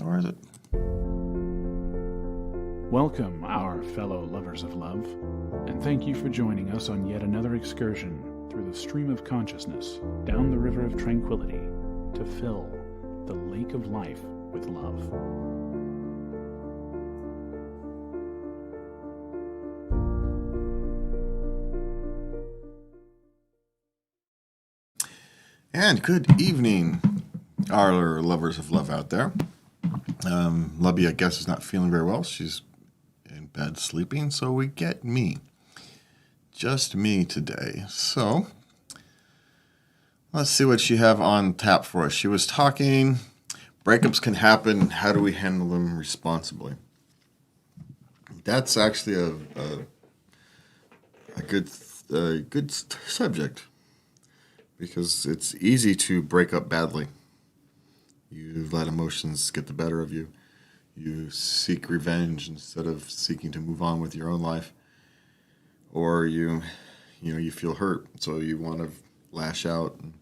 Or is it? Welcome, our fellow lovers of love, and thank you for joining us on yet another excursion through the stream of consciousness, down the river of tranquility, to fill the lake of life with love. And good evening, our lovers of love out there. Lubby, I guess, is not feeling very well. She's in bed sleeping, so we get me. Just me today. So, let's see what she have on tap for us. She was talking, breakups can happen. How do we handle them responsibly? That's actually a good subject, because it's easy to break up badly. You let emotions get the better of you. You seek revenge instead of seeking to move on with your own life. Or you feel hurt, so you want to lash out, and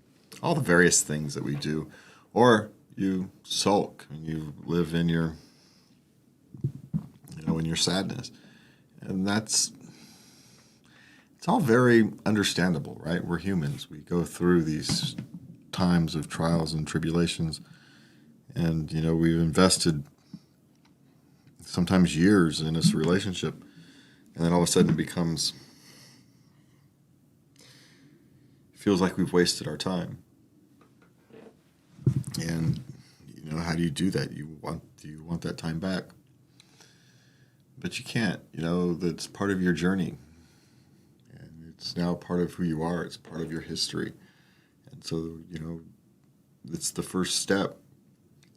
all the various things that we do. Or you sulk and you live in your sadness. And it's all very understandable, right? We're humans. We go through these times of trials and tribulations. And, we've invested sometimes years in this relationship. And then all of a sudden it feels like we've wasted our time. And, how do you do that? Do you want that time back? But you can't. That's part of your journey. And it's now part of who you are. It's part of your history. And so, it's the first step.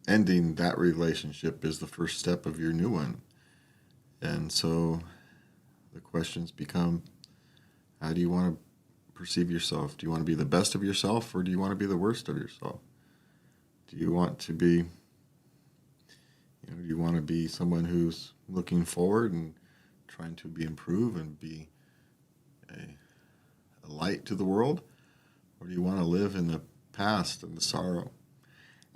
Ending that relationship is the first step of your new one. And so the questions become, how do you want to perceive yourself? Do you want to be the best of yourself, or do you want to be the worst of yourself? Do you want to be, someone who's looking forward and trying to improve and be a light to the world? Or do you want to live in the past and the sorrow?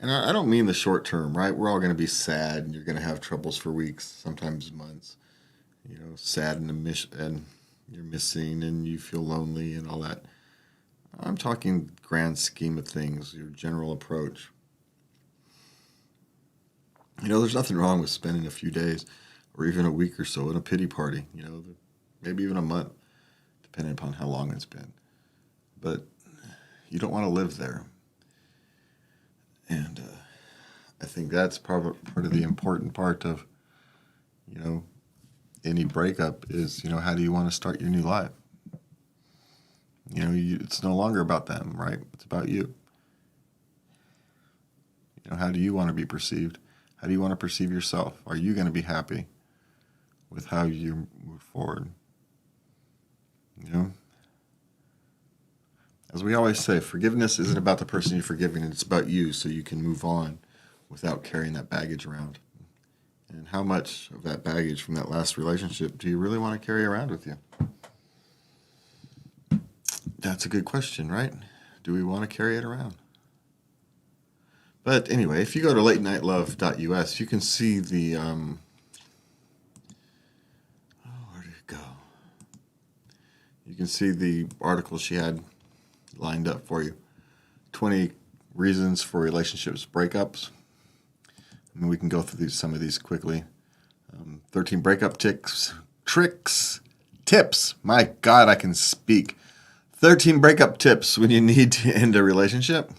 And I don't mean the short term, right? We're all going to be sad, and you're going to have troubles for weeks, sometimes months. Sad and you're missing, and you feel lonely and all that. I'm talking grand scheme of things, your general approach. There's nothing wrong with spending a few days or even a week or so in a pity party, maybe even a month, depending upon how long it's been. But you don't want to live there. And I think that's part of the important part of, any breakup is, how do you want to start your new life? It's no longer about them, right? It's about you. How do you want to be perceived? How do you want to perceive yourself? Are you going to be happy with how you move forward? As we always say, forgiveness isn't about the person you're forgiving, it's about you, so you can move on without carrying that baggage around. And how much of that baggage from that last relationship do you really want to carry around with you? That's a good question, right? Do we want to carry it around? But anyway, if you go to latenightlove.us, you can see the... where did it go? You can see the article she had lined up for you. 20 reasons for relationships breakups. We can go through some of these quickly. 13 breakup tips. My God, I can speak. 13 breakup tips when you need to end a relationship.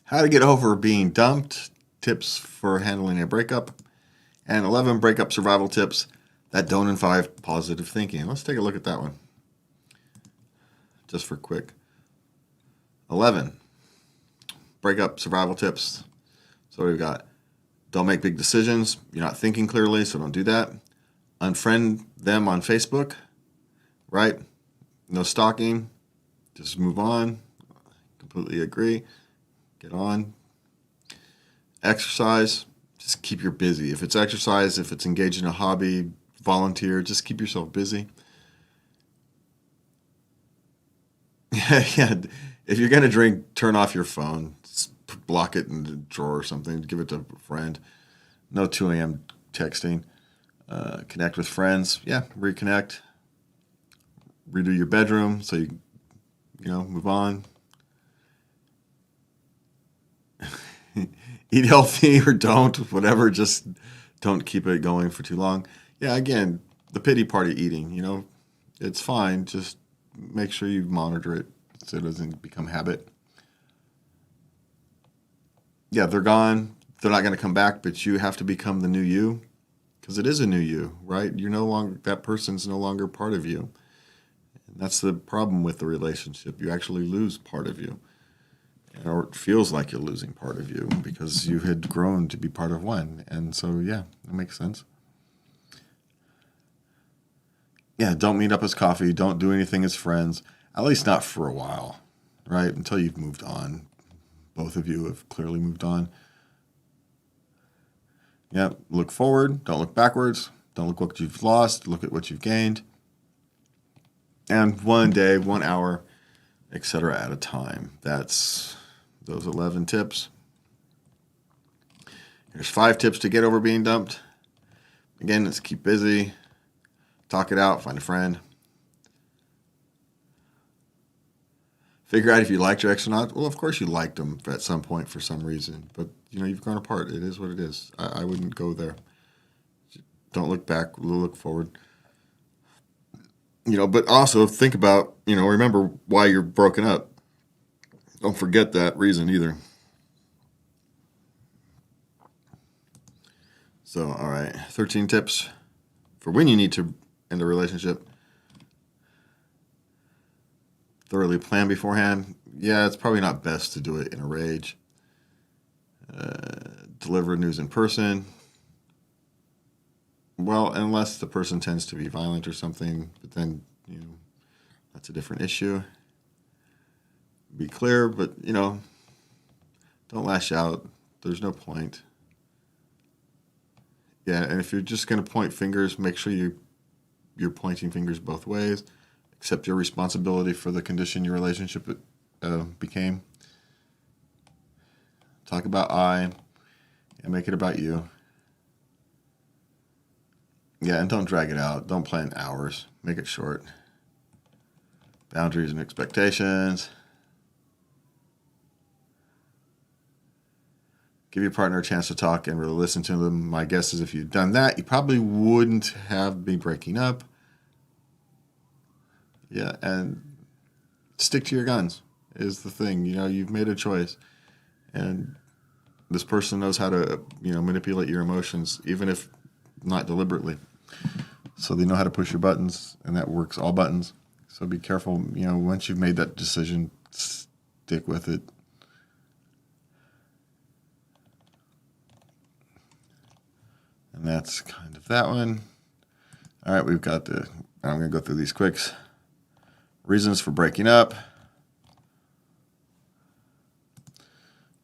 How to get over being dumped. Tips for handling a breakup. And 11 breakup survival tips that don't involve positive thinking. Let's take a look at that one. Just for quick. 11 breakup survival tips. So we've got: don't make big decisions. You're not thinking clearly, so don't do that. Unfriend them on Facebook, right? No stalking. Just move on. Completely agree. Get on. Exercise. Just keep your busy. If it's exercise, if it's engaged in a hobby, volunteer, just keep yourself busy. Yeah. If you're going to drink, turn off your phone. Just block it in the drawer or something. Give it to a friend. No 2 a.m. texting. Connect with friends. Yeah, reconnect. Redo your bedroom so you move on. Eat healthy or don't, whatever. Just don't keep it going for too long. Yeah, again, the pity party eating, it's fine. Just make sure you monitor it so it doesn't become habit. Yeah, they're gone. They're not going to come back, but you have to become the new you because it is a new you, right? You're no longer, that person's no longer part of you. And that's the problem with the relationship. You actually lose part of you. Or it feels like you're losing part of you because you had grown to be part of one. And so, yeah, that makes sense. Yeah, don't meet up as coffee. Don't do anything as friends, at least not for a while, right? Until you've moved on. Both of you have clearly moved on. Yeah, look forward. Don't look backwards. Don't look what you've lost. Look at what you've gained. And 1 day, 1 hour, etc. at a time. That's those 11 tips. Here's 5 tips to get over being dumped. Again, let's keep busy. Talk it out. Find a friend. Figure out if you liked your ex or not. Well, of course you liked them at some point for some reason. But, you've grown apart. It is what it is. I wouldn't go there. Don't look back. Look forward. But also think about, remember why you're broken up. Don't forget that reason either. So, all right, 13 tips for when you need to end a relationship. Thoroughly plan beforehand. Yeah, it's probably not best to do it in a rage. Deliver news in person. Well, unless the person tends to be violent or something, but then, that's a different issue. Be clear, but, don't lash out. There's no point. Yeah, and if you're just going to point fingers, make sure you're pointing fingers both ways. Accept your responsibility for the condition your relationship became. Talk about I and make it about you. Yeah, and don't drag it out. Don't plan hours. Make it short. Boundaries and expectations. Give your partner a chance to talk and really listen to them. My guess is if you'd done that, you probably wouldn't have been breaking up. Yeah, and stick to your guns is the thing. You've made a choice. And this person knows how to, manipulate your emotions, even if not deliberately. So they know how to push your buttons, and that works all buttons. So be careful. Once you've made that decision, stick with it. And that's kind of that one. All right, we've got I'm going to go through these quicks. Reasons for breaking up.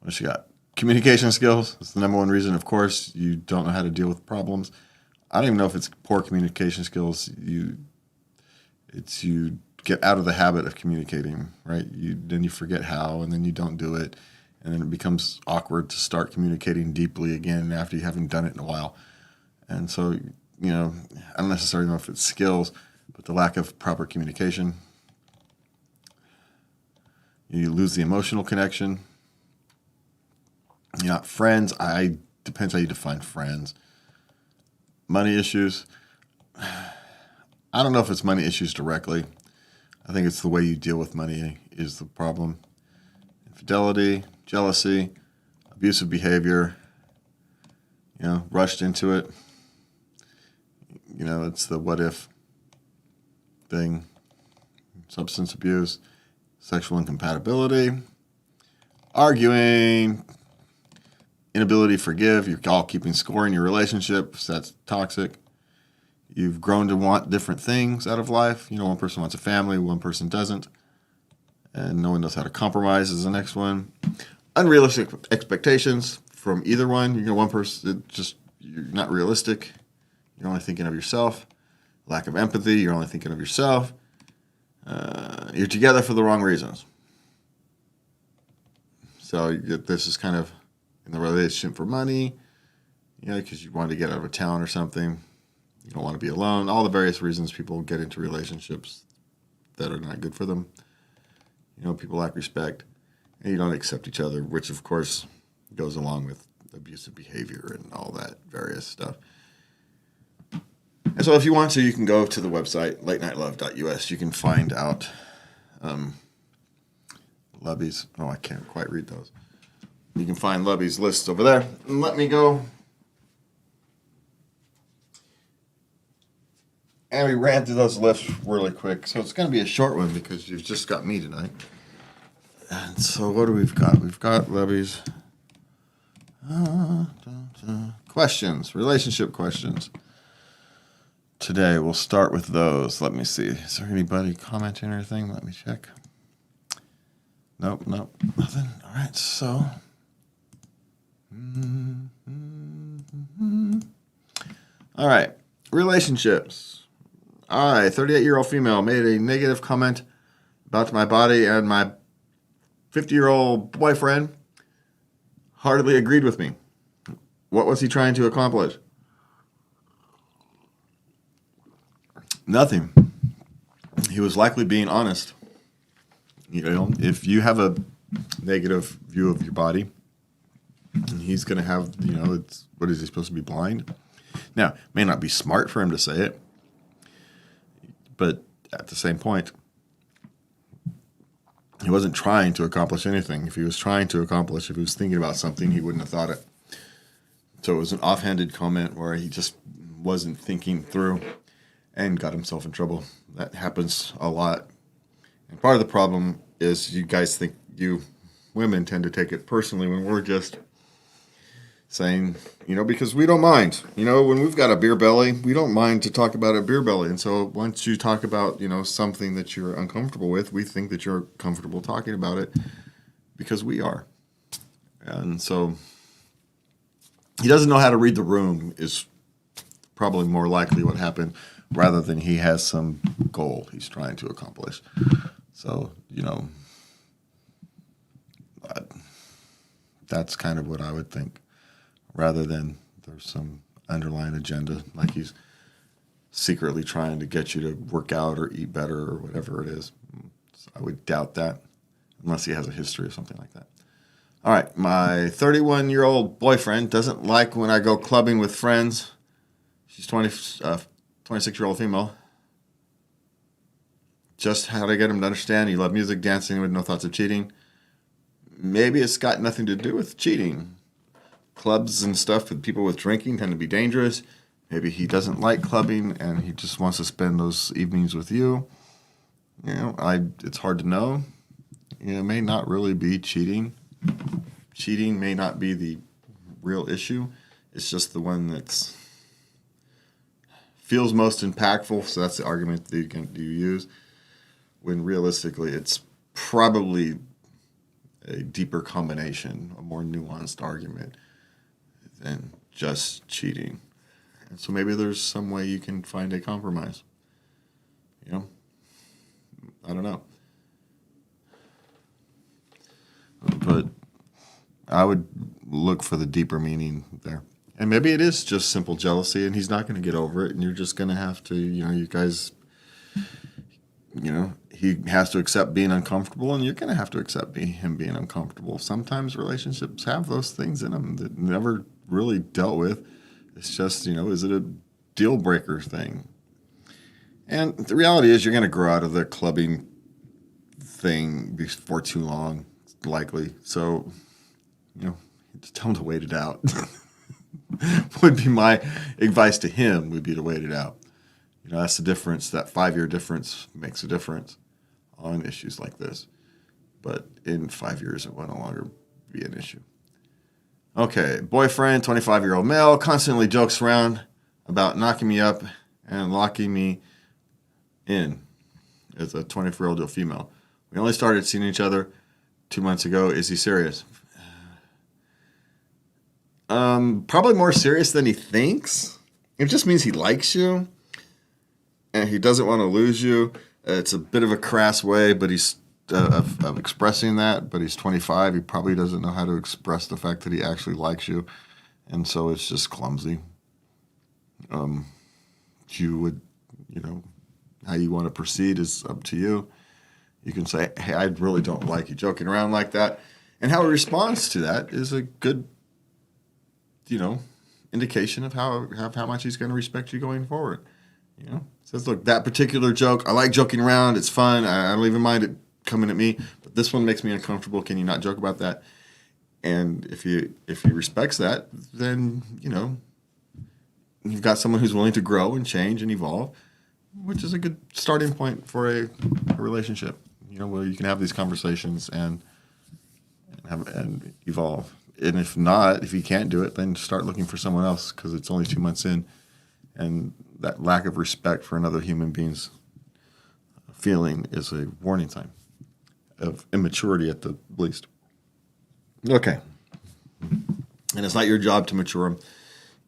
What you got? Communication skills. That's the number one reason. Of course, you don't know how to deal with problems. I don't even know if it's poor communication skills. It's you get out of the habit of communicating, right? Then you forget how, and then you don't do it, and then it becomes awkward to start communicating deeply again after you haven't done it in a while. And so, I don't necessarily know if it's skills, but the lack of proper communication. You lose the emotional connection. You're not friends. Depends how you define friends. Money issues. I don't know if it's money issues directly. I think it's the way you deal with money is the problem. Infidelity, jealousy, abusive behavior, rushed into it. It's the what if thing. Substance abuse, sexual incompatibility, arguing, inability to forgive. You're all keeping score in your relationship. So that's toxic. You've grown to want different things out of life. One person wants a family, one person doesn't. And no one knows how to compromise is the next one. Unrealistic expectations from either one. One person, you're not realistic. You're only thinking of yourself. Lack of empathy. You're only thinking of yourself. You're together for the wrong reasons. So this is kind of in the relationship for money. because you want to get out of a town or something. You don't want to be alone. All the various reasons people get into relationships that are not good for them. People lack respect, and you don't accept each other, which, of course, goes along with abusive behavior and all that various stuff. And so if you want to, you can go to the website, latenightLove.us. You can find out Lubby's. Oh, I can't quite read those. You can find Lubby's list over there. And let me go. And we ran through those lists really quick. So it's going to be a short one because you've just got me tonight. And so what do we've got? We've got Lubby's questions, relationship questions. Today we'll start with those. Let me see. Is there anybody commenting or anything? Let me check. Nope, nothing. All right, so. All right, relationships. I, 38-year-old female, made a negative comment about my body, and my 50-year-old boyfriend heartily agreed with me. What was he trying to accomplish? Nothing. He was likely being honest. If you have a negative view of your body, he's going to have, what is he supposed to be, blind? Now, it may not be smart for him to say it, but at the same point, he wasn't trying to accomplish anything. If he was thinking about something, he wouldn't have thought it. So it was an offhanded comment where he just wasn't thinking through and got himself in trouble. That happens a lot. And part of the problem is you women tend to take it personally when we're just saying, because we don't mind. When we've got a beer belly, we don't mind to talk about a beer belly. And so once you talk about, something that you're uncomfortable with, we think that you're comfortable talking about it because we are. And so he doesn't know how to read the room is probably more likely what happened, rather than he has some goal he's trying to accomplish. So, that's kind of what I would think, rather than there's some underlying agenda, like he's secretly trying to get you to work out or eat better or whatever it is. So I would doubt that, unless he has a history or something like that. All right, my 31-year-old boyfriend doesn't like when I go clubbing with friends. She's 26-year-old female. Just how to get him to understand you love music, dancing with no thoughts of cheating. Maybe it's got nothing to do with cheating. Clubs and stuff with people with drinking tend to be dangerous. Maybe he doesn't like clubbing and he just wants to spend those evenings with you. It's hard to know. It may not really be cheating. Cheating may not be the real issue. It's just the one that's feels most impactful, so that's the argument that you use, when realistically it's probably a deeper combination, a more nuanced argument than just cheating. And so maybe there's some way you can find a compromise. I don't know. But I would look for the deeper meaning there. And maybe it is just simple jealousy, and he's not going to get over it, and you're just going to have to, you guys, he has to accept being uncomfortable, and you're going to have to accept him being uncomfortable. Sometimes relationships have those things in them that never really dealt with. It's just, is it a deal breaker thing? And the reality is you're going to grow out of the clubbing thing before too long, likely. So, just tell him to wait it out. Would be my advice to him, would be to wait it out. That's the difference. That 5-year difference makes a difference on issues like this. But in 5 years, it will no longer be an issue. Okay, boyfriend, 25-year-old male, constantly jokes around about knocking me up and locking me in as a 24-year-old female. We only started seeing each other 2 months ago. Is he serious? Probably more serious than he thinks. It just means he likes you and he doesn't want to lose you. It's a bit of a crass way, but he's of expressing that. But he's 25. He probably doesn't know how to express the fact that he actually likes you, And so it's just clumsy. You would, how you want to proceed is up to you. You can say, hey, I really don't like you joking around like that. And how he responds to that is a good, indication of how much he's going to respect you going forward. Says, look, that particular joke, I like joking around. It's fun. I don't even mind it coming at me. But this one makes me uncomfortable. Can you not joke about that? And if he respects that, then, you've got someone who's willing to grow and change and evolve, which is a good starting point for a relationship, where you can have these conversations and evolve. And if not, if you can't do it, then start looking for someone else, because it's only 2 months in. And that lack of respect for another human being's feeling is a warning sign of immaturity at the least. Okay. And it's not your job to mature them,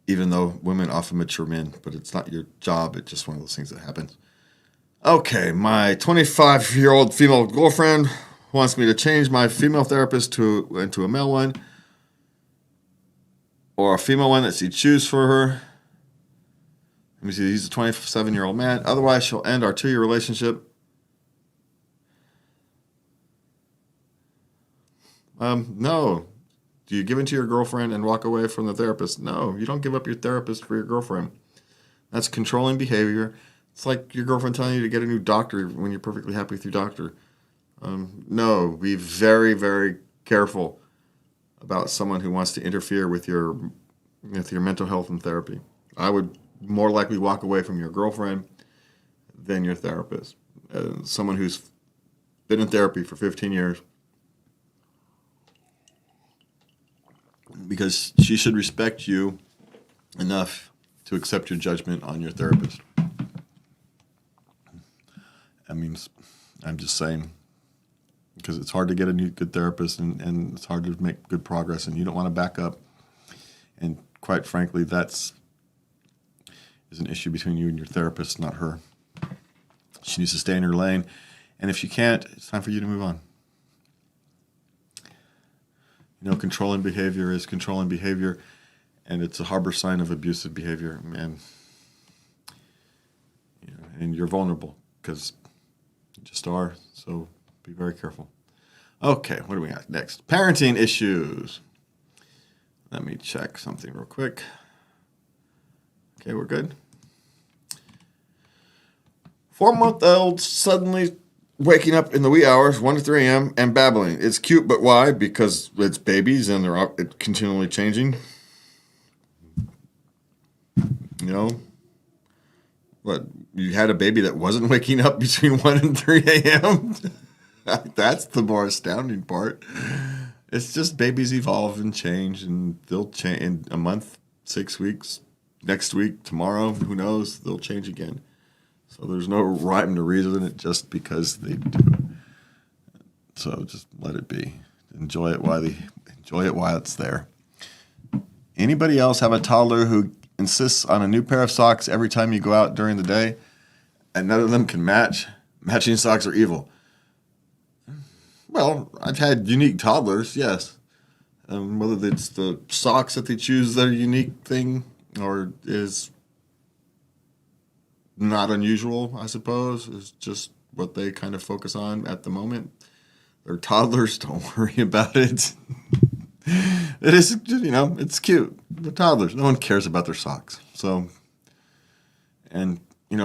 even though women often mature men, but it's not your job. It's just one of those things that happens. Okay, my 25-year-old female girlfriend wants me to change my female therapist into a male one, or a female one that she choose for her. Let me see, he's a 27-year-old man. Otherwise, she'll end our 2-year relationship. No. Do you give in to your girlfriend and walk away from the therapist? No, you don't give up your therapist for your girlfriend. That's controlling behavior. It's like your girlfriend telling you to get a new doctor when you're perfectly happy with your doctor. No, be very, very careful about someone who wants to interfere with your mental health and therapy. I would more likely walk away from your girlfriend than your therapist. Someone who's been in therapy for 15 years, because she should respect you enough to accept your judgment on your therapist. I mean, I'm just saying, because it's hard to get a new good therapist, and it's hard to make good progress, and you don't want to back up. And quite frankly, is an issue between you and your therapist, not her. She needs to stay in her lane, and if she can't, it's time for you to move on. Controlling behavior is controlling behavior, and it's a harbor sign of abusive behavior, and you're vulnerable because you just are, so be very careful. Okay, what do we got next? Parenting issues. Let me check something real quick. Okay, we're good. 4-month-old suddenly waking up in the wee hours, 1 to 3 a.m., and babbling. It's cute, but why? Because it's babies and they're continually changing. What? You had a baby that wasn't waking up between 1 and 3 a.m.? That's the more astounding part. It's just babies evolve and change, and they'll change in a month, 6 weeks, next week, tomorrow, who knows? They'll change again. So there's no rhyme to reason it just because they do. So just let it be. Enjoy it while it's there. Anybody else have a toddler who insists on a new pair of socks every time you go out during the day, and none of them can match? Matching socks are evil. Well, I've had unique toddlers, yes. Whether it's the socks that they choose their unique thing or is not unusual, I suppose, is just what they kind of focus on at the moment. They're toddlers, don't worry about it. It is, it's cute. They're toddlers. No one cares about their socks. So, and,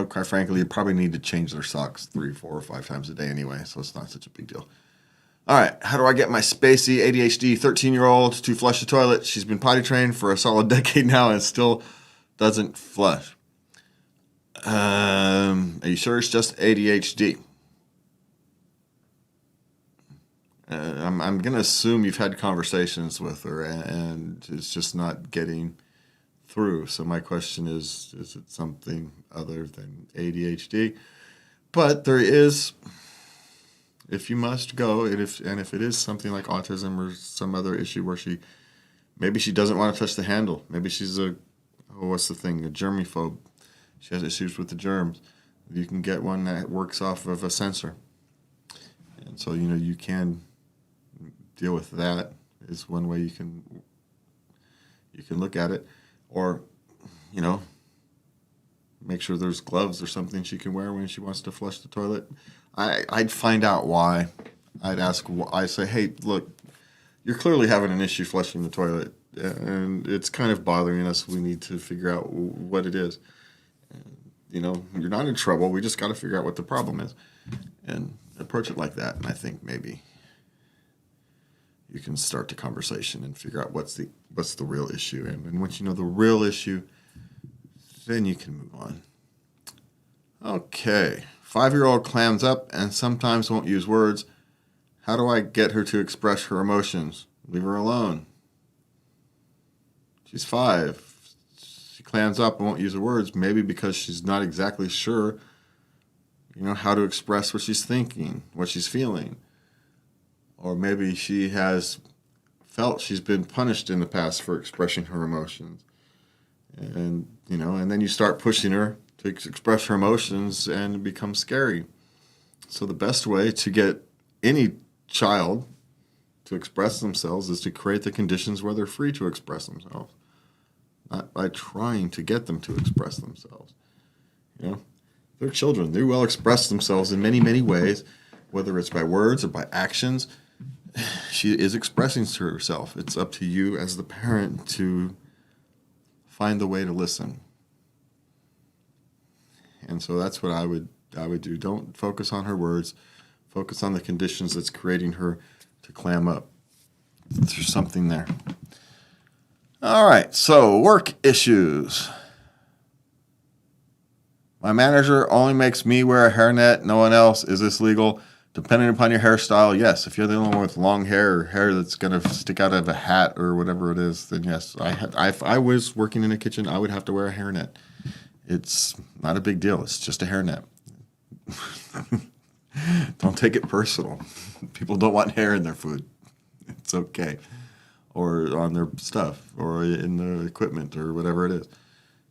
quite frankly, you probably need to change their socks 3, 4, or 5 times a day anyway, so it's not such a big deal. All right, how do I get my spacey ADHD 13-year-old to flush the toilet? She's been potty trained for a solid decade now and still doesn't flush. Are you sure it's just ADHD? I'm going to assume you've had conversations with her and it's just not getting through. So my question is it something other than ADHD? But there is, if you must go, and if it is something like autism or some other issue where maybe she doesn't want to touch the handle. Maybe she's a germaphobe. She has issues with the germs. You can get one that works off of a sensor. And so, you can deal with that is one way you can You can look at it, or, you know, make sure there's gloves or something she can wear when she wants to flush the toilet. I'd find out why. I'd say, hey, look, you're clearly having an issue flushing the toilet, and it's kind of bothering us. We need to figure out what it is. You know, you're not in trouble. We just got to figure out what the problem is, and approach it like that. And I think maybe you can start the conversation and figure out what's the real issue. And once you know the real issue, then you can move on. Okay. 5-year-old clams up and sometimes won't use words. How do I get her to express her emotions? Leave her alone. She's 5. She clams up and won't use her words, maybe because she's not exactly sure, how to express what she's thinking, what she's feeling. Or maybe she has felt she's been punished in the past for expressing her emotions. And, and then you start pushing her to express her emotions, and it becomes scary. So the best way to get any child to express themselves is to create the conditions where they're free to express themselves, not by trying to get them to express themselves. They're children. They will express themselves in many, many ways, whether it's by words or by actions. She is expressing to herself. It's up to you as the parent to find the way to listen. And so that's what I would do. Don't focus on her words. Focus on the conditions that's creating her to clam up. There's something there. All right, so work issues. My manager only makes me wear a hairnet, no one else. Is this legal? Depending upon your hairstyle, yes. If you're the only one with long hair or hair that's going to stick out of a hat or whatever it is, then yes. If I was working in a kitchen, I would have to wear a hairnet. It's not a big deal. It's just a hairnet. Don't take it personal. People don't want hair in their food. It's okay. Or on their stuff or in the equipment or whatever it is.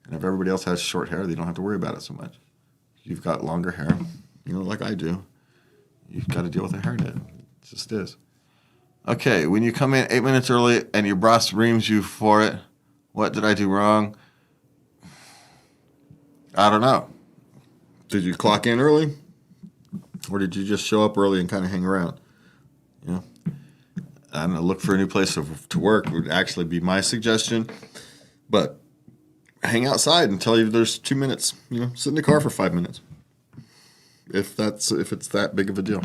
And if everybody else has short hair, they don't have to worry about it so much. If you've got longer hair, like I do, you've got to deal with a hairnet. It just is. Okay, when you come in 8 minutes early and your boss reams you for it, what did I do wrong? I don't know. Did you clock in early? Or did you just show up early and kind of hang around? I don't know, look for a new place to work would actually be my suggestion. But hang outside until there's 2 minutes. Sit in the car for 5 minutes. If it's that big of a deal.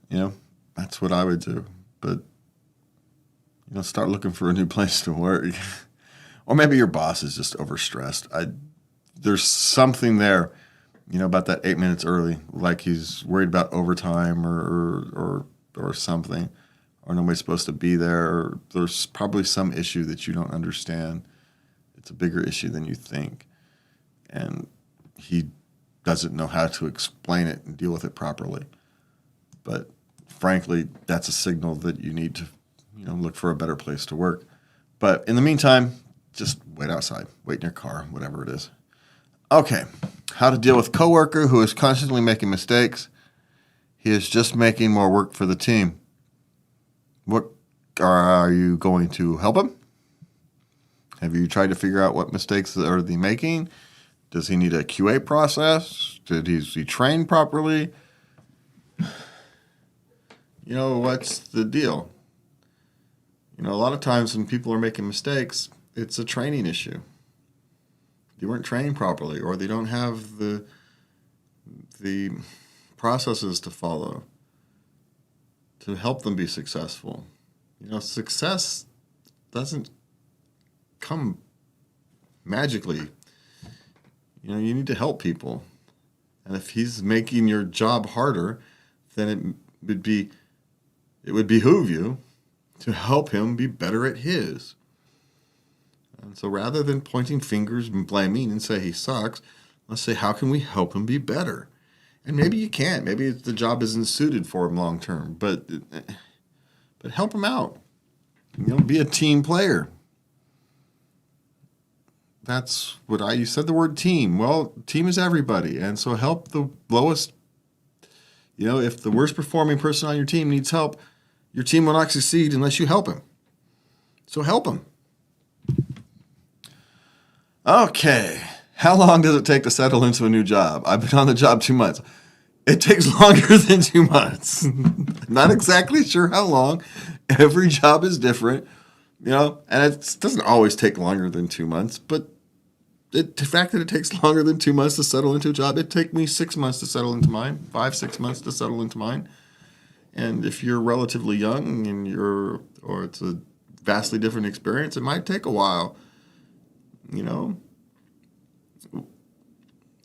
That's what I would do. But, start looking for a new place to work. Or maybe your boss is just overstressed. There's something there, about that 8 minutes early, like he's worried about overtime or something, or nobody's supposed to be there. Or there's probably some issue that you don't understand. It's a bigger issue than you think, and he doesn't know how to explain it and deal with it properly. But frankly, that's a signal that you need to, look for a better place to work. But in the meantime, just wait outside, wait in your car, whatever it is. Okay, how to deal with coworker who is constantly making mistakes. He is just making more work for the team. What are you going to help him? Have you tried to figure out what mistakes are they making? Does he need a QA process? Is he trained properly? What's the deal? A lot of times when people are making mistakes, it's a training issue. They weren't trained properly, or they don't have the processes to follow to help them be successful. Success doesn't come magically. You need to help people. And if he's making your job harder, then it would behoove you to help him be better at his. And so rather than pointing fingers and blaming and say he sucks, let's say, how can we help him be better? And maybe you can't. Maybe the job isn't suited for him long term, but help him out. Be a team player. That's what you said the word team. Well, team is everybody. And so help the lowest, if the worst performing person on your team needs help, your team will not succeed unless you help him. So help him. Okay. How long does it take to settle into a new job? I've been on the job 2 months. It takes longer than 2 months. Not exactly sure how long. Every job is different, and it doesn't always take longer than 2 months, but the fact that it takes longer than 2 months to settle into a job, it took me 6 months to settle into mine, 6 months to settle into mine. And if you're relatively young or it's a vastly different experience, it might take a while.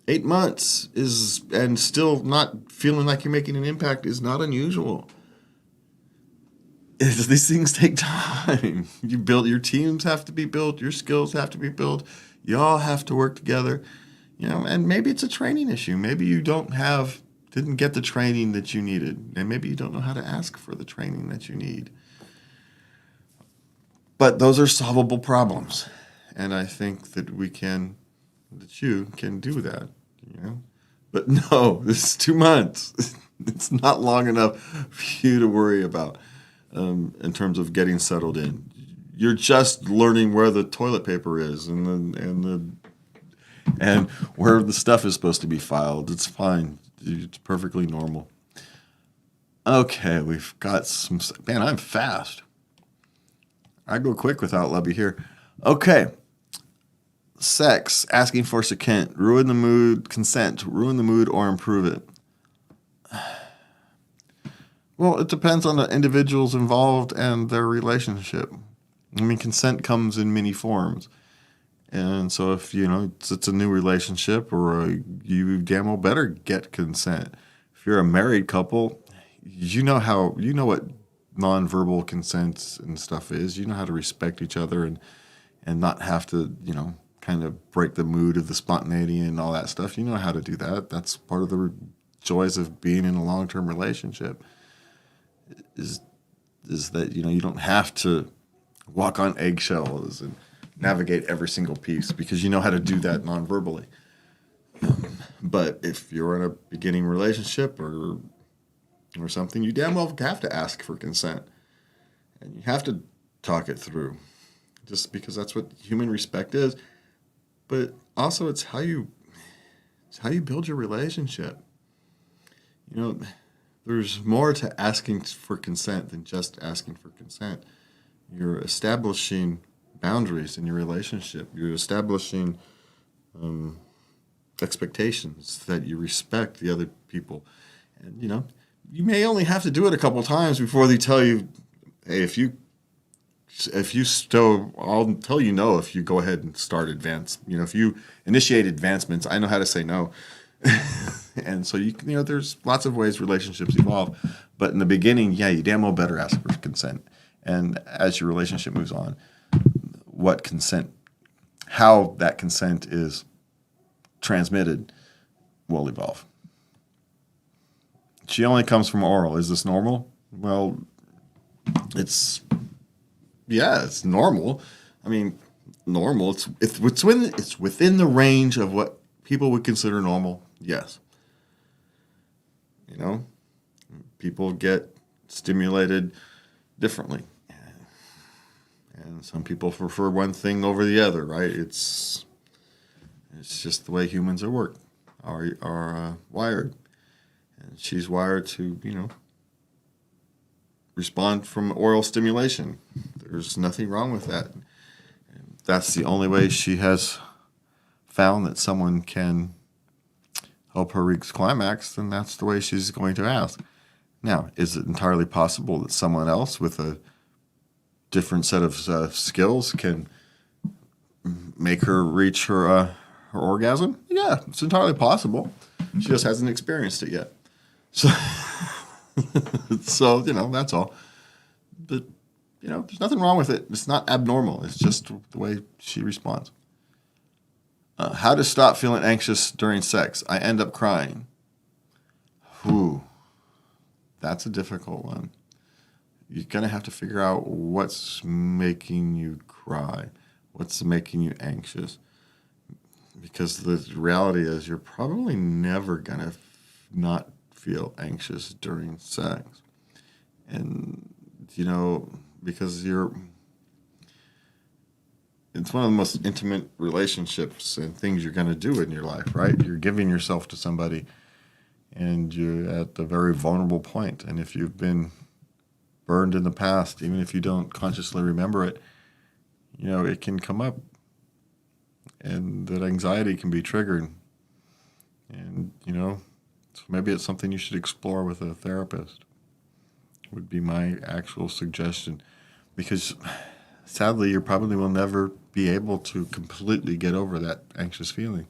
8 months and still not feeling like you're making an impact is not unusual. These things take time. Your teams have to be built, your skills have to be built, you all have to work together, and maybe it's a training issue. Maybe you didn't get the training that you needed, and maybe you don't know how to ask for the training that you need. But those are solvable problems, and I think that you can do that, But no, this is 2 months. It's not long enough for you to worry about in terms of getting settled in. You're just learning where the toilet paper is and where the stuff is supposed to be filed. It's fine. It's perfectly normal. Okay, we've got some... Man, I'm fast. I go quick without Lubby here. Okay. Sex, asking for consent, ruin the mood, or improve it. Well, it depends on the individuals involved and their relationship. I mean, consent comes in many forms. And so if, it's a new relationship you damn well better get consent. If you're a married couple, you know what nonverbal consent and stuff is. You know how to respect each other and not have to, kind of break the mood of the spontaneity and all that stuff. You know how to do that. That's part of the joys of being in a long-term relationship is that, you don't have to walk on eggshells and navigate every single piece because you know how to do that non-verbally. But if you're in a beginning relationship or something, you damn well have to ask for consent. And you have to talk it through just because that's what human respect is. But also it's how you build your relationship. There's more to asking for consent than just asking for consent. You're establishing boundaries in your relationship. You're establishing expectations that you respect the other people. And, you may only have to do it a couple times before they tell you, hey, I'll tell you no if you go ahead and start if you initiate advancements, I know how to say no. And so there's lots of ways relationships evolve, but in the beginning, you damn well better ask for consent. And as your relationship moves on, how that consent is transmitted will evolve. She only comes from oral. Is this normal? Well, it's normal. I mean, normal. It's within the range of what people would consider normal. Yes. People get stimulated differently. And some people prefer one thing over the other, right? It's just the way humans are wired. And she's wired to, respond from oral stimulation. There's nothing wrong with that. And that's the only way she has found that someone can help her reach climax, then that's the way she's going to ask. Now, is it entirely possible that someone else with a different set of skills can make her reach her orgasm? Yeah, it's entirely possible. She just hasn't experienced it yet. So, that's all. But, there's nothing wrong with it. It's not abnormal. It's just the way she responds. How to stop feeling anxious during sex. I end up crying. Whew. That's a difficult one. You're going to have to figure out what's making you cry. What's making you anxious. Because the reality is you're probably never going to not feel anxious during sex. And, because it's one of the most intimate relationships and things you're going to do in your life, right? You're giving yourself to somebody, and you're at a very vulnerable point. And if you've been burned in the past, even if you don't consciously remember it, it can come up, and that anxiety can be triggered. And, so maybe it's something you should explore with a therapist, would be my actual suggestion. Because sadly, you probably will never be able to completely get over that anxious feeling.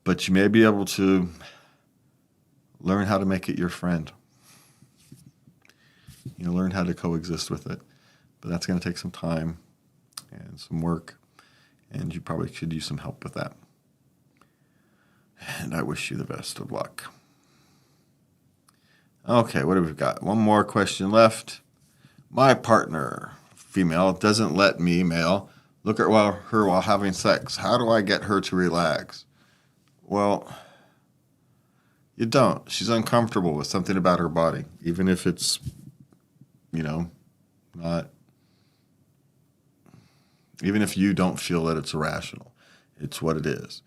But you may be able to learn how to make it your friend. Learn how to coexist with it. But that's going to take some time and some work, and you probably should use some help with that. And I wish you the best of luck. Okay, what have we got? One more question left. My partner, female, doesn't let me, male, look at her while having sex. How do I get her to relax? Well, you don't. She's uncomfortable with something about her body, even if it's, not, even if you don't feel that it's irrational. It's what it is.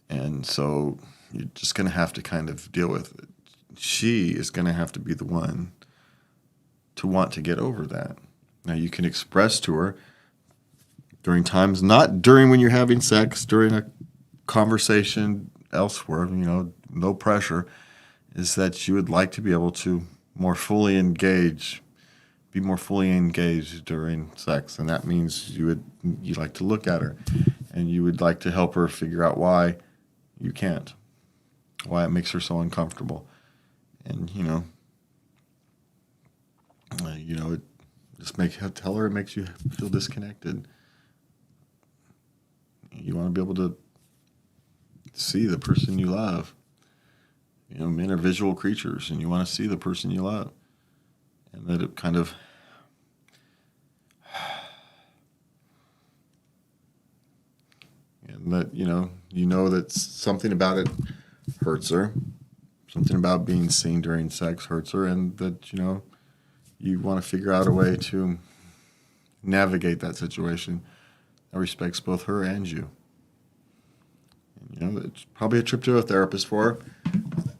And so you're just going to have to kind of deal with it. She is going to have to be the one to want to get over that. Now, you can express to her during times, not during when you're having sex, during a conversation elsewhere, no pressure, is that you would like to be able to be more fully engaged during sex. And that means you like to look at her, and you would like to help her figure out why you can't, why it makes her so uncomfortable. And, tell her it makes you feel disconnected. You want to be able to see the person you love. Men are visual creatures, and you want to see the person you love. And that it kind of, and that, that something about it hurts her. Something about being seen during sex hurts her, and that, you want to figure out a way to navigate that situation that respects both her and you. And, it's probably a trip to a therapist for her,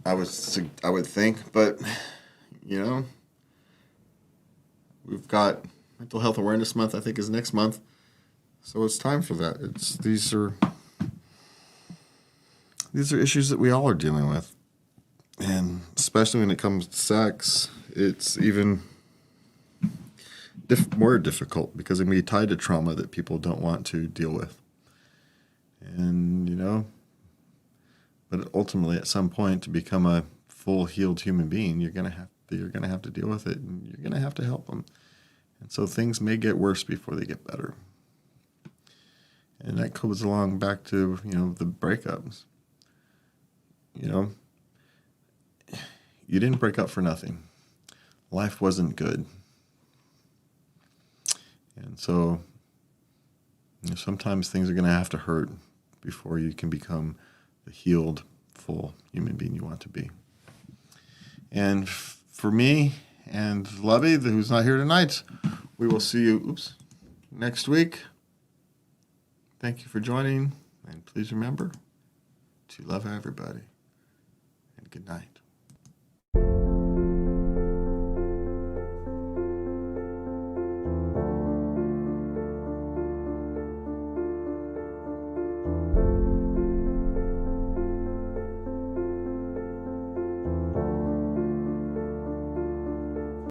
I would think, but, we've got Mental Health Awareness Month, I think, is next month, so it's time for that. These are issues that we all are dealing with. And especially when it comes to sex, it's even more difficult because it can be tied to trauma that people don't want to deal with. And, but ultimately at some point to become a full healed human being, you're going to have to deal with it, and you're going to have to help them. And so things may get worse before they get better. And that goes along back to, the breakups. You didn't break up for nothing. Life wasn't good. And so sometimes things are going to have to hurt before you can become the healed, full human being you want to be. And for me and Lovey, who's not here tonight, we will see you next week. Thank you for joining, and please remember to love everybody. And good night.